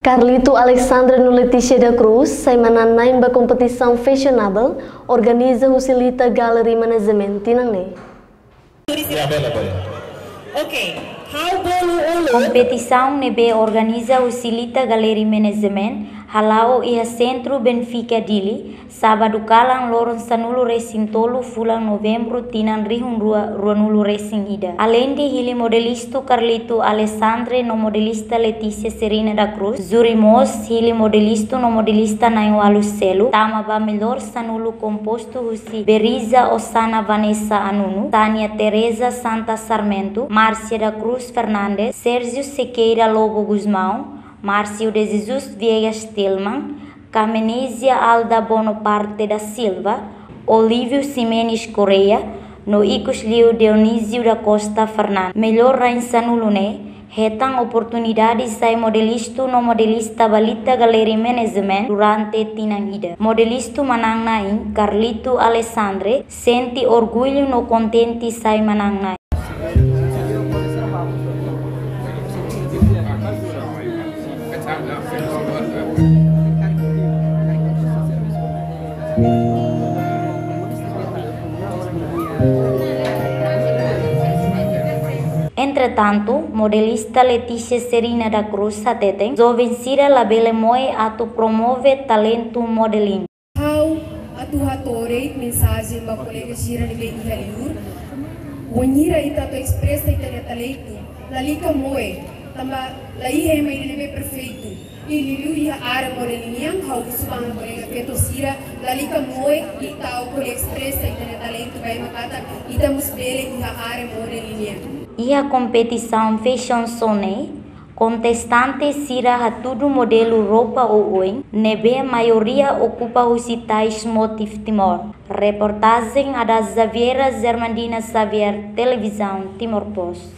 Carlito Alexandre no Letícia da Cruz, semana naimba competição fashionable, organiza o Silita Gallery Management Tinangne. Competição nebe organiza o Silita Gallery Management, halau ia Centro Benfica Dili, sábado kalang lorong sanulu racing tolu fulang novembro tinan rihun ruanulu racing ida. Além de hili modelisto Carlito Alexandre no modelista Letícia Serena da Cruz, Zurimos hili modelisto no modelista Naingwalu Selu, tama ba melhor sanulu composto husi Beriza Osana Vanessa Anunu, Tânia Teresa Santa Sarmento, Márcia da Cruz Fernandes, Sérgio Sequeira Lobo Guzmão, Márcio de Jesus Viegas Tillman, Carmenísia Alda Bonaparte da Silva, Olívio Ximenes Correia, no Icos Liu Dionísio da Costa Fernandes. Melhor rain sanulune, retang oportunidade sai modelisto no modelista Balita Gallery Management durante tinang ida. Modelisto manang nain, Carlito Alexandre, senti orgulho no contente sai manang nain. Entretanto, modelista Letícia Serena da Cruz Sateten, vencida la bele moe atu promove talento modeling. How atu hatore mensagem ba colega gira ni bem interior, onira ita to expressa ita talento, lalika moe, tamba lai he mai ni perfeito. Iliu ia ara modelinha, how subang colega keto sira, lalika moe ita o colega expressa ita talento vai makata ita musbele ia ara modelinha. E a competição Fashion Sone, contestante sira hatudo modelo roupa ou oin, nebe a maioria ocupa os citais motif Timor. Reportagem a da Xaviera Zermandina Xavier, Televisão Timor Post.